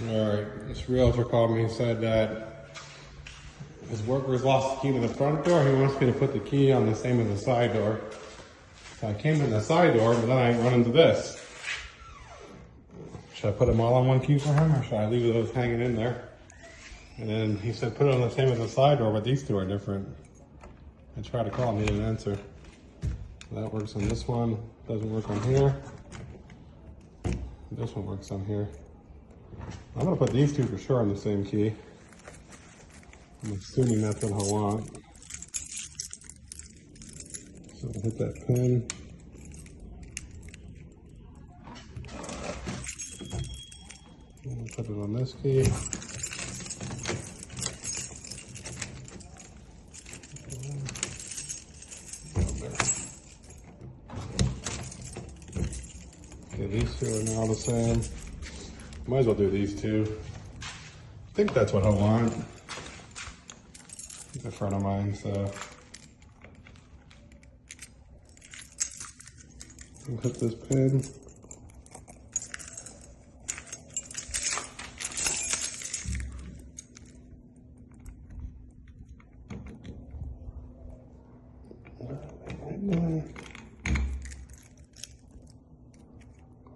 Alright, this realtor called me and said that his workers lost the key to the front door. He wants me to put the key on the same as the side door. So I came in the side door, but then I run into this. Should I put them all on one key for him, or should I leave those hanging in there? And then he said put it on the same as the side door, but these two are different. I tried to call him, he didn't answer. That works on this one, doesn't work on here. This one works on here. I'm gonna put these two for sure on the same key. I'm assuming that's what I want. So I'll hit that pin. And put it on this key. Okay, these two are now the same. Might as well do these two. I think that's what I want. It's a friend of mine, so. I'll hit this pin.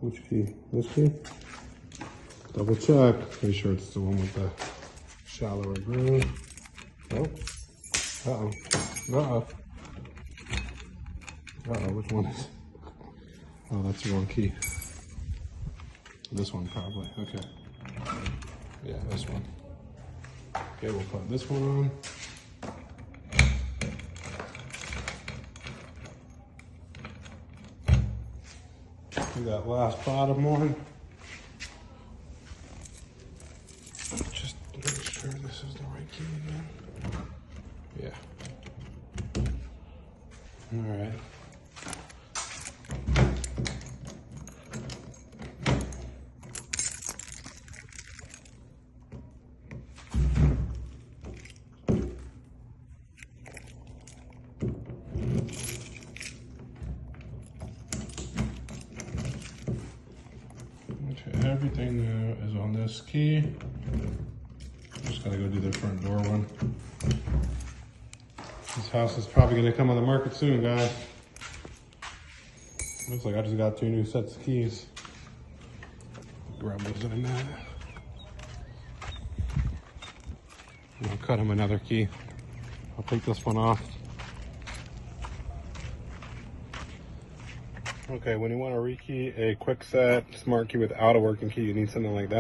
Which key? This key? Double check. Pretty sure it's the one with the shallower groove. Oh. Uh-oh. Uh-oh. Uh-oh, which one is? Oh, that's the wrong key. This one probably. Okay. Yeah, this one. Okay, we'll put this one on. Do that last bottom one. Just make sure this is the right key again. Yeah. All right. Okay, everything now is on this key. Just gotta go do the front door one. This house is probably gonna come on the market soon, guys. Looks like I just got 2 new sets of keys. Grab those in a minute. And I'll cut him another key. I'll take this one off. Okay, when you want to rekey a quick set smart key without a working key, you need something like that.